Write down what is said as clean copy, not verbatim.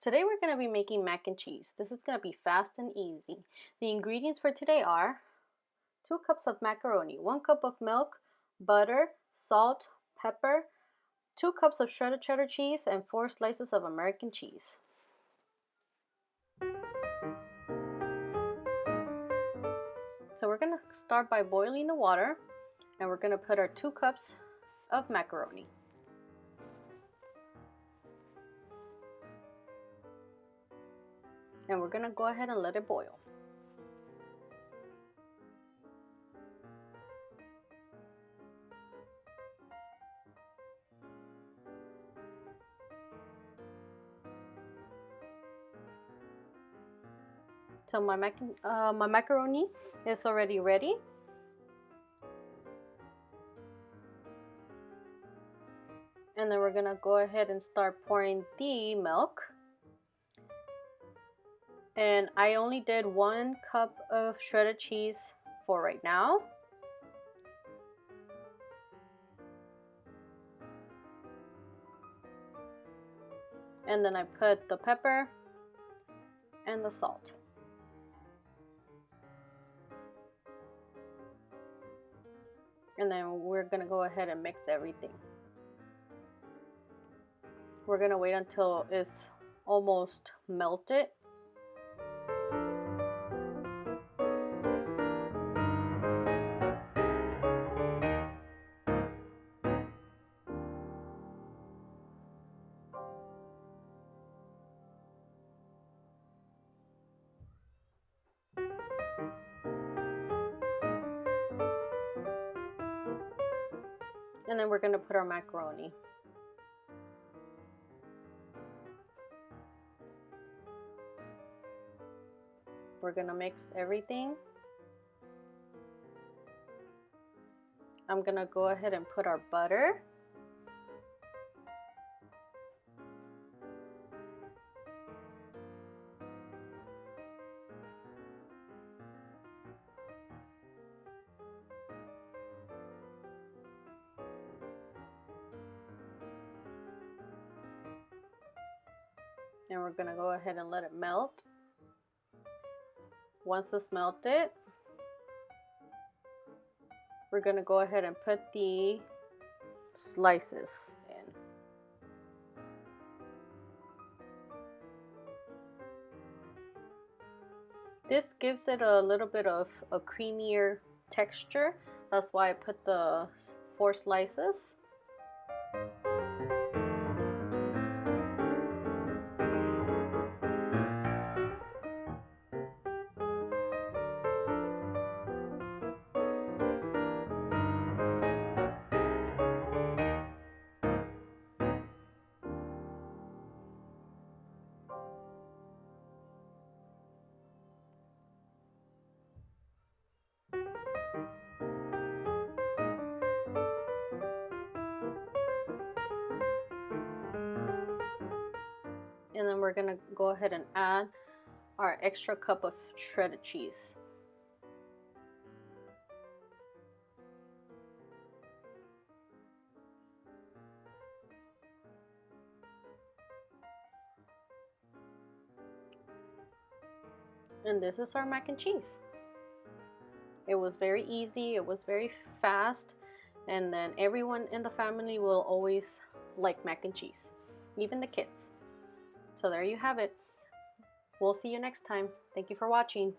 Today we're going to be making mac and cheese. This is going to be fast and easy. The ingredients for today are 2 cups of macaroni, 1 cup of milk, butter, salt, pepper, 2 cups of shredded cheddar cheese, and 4 slices of American cheese. So we're going to start by boiling the water, and we're going to put our 2 cups of macaroni. And we're going to go ahead and let it boil. So my macaroni is already ready. And then we're going to go ahead and start pouring the milk. And I only did 1 cup of shredded cheese for right now. And then I put the pepper and the salt. And then we're gonna go ahead and mix everything. We're gonna wait until it's almost melted. And then we're going to put our macaroni. We're going to mix everything. I'm going to go ahead and put our butter. And we're going to go ahead and let it melt. Once it's melted, we're going to go ahead and put the slices in. This gives it a little bit of a creamier texture. That's why I put the 4 slices. And then we're going to go ahead and add our extra cup of shredded cheese. And this is our mac and cheese. It was very easy, it was very fast, and then everyone in the family will always like mac and cheese, even the kids. So there you have it. We'll see you next time. Thank you for watching.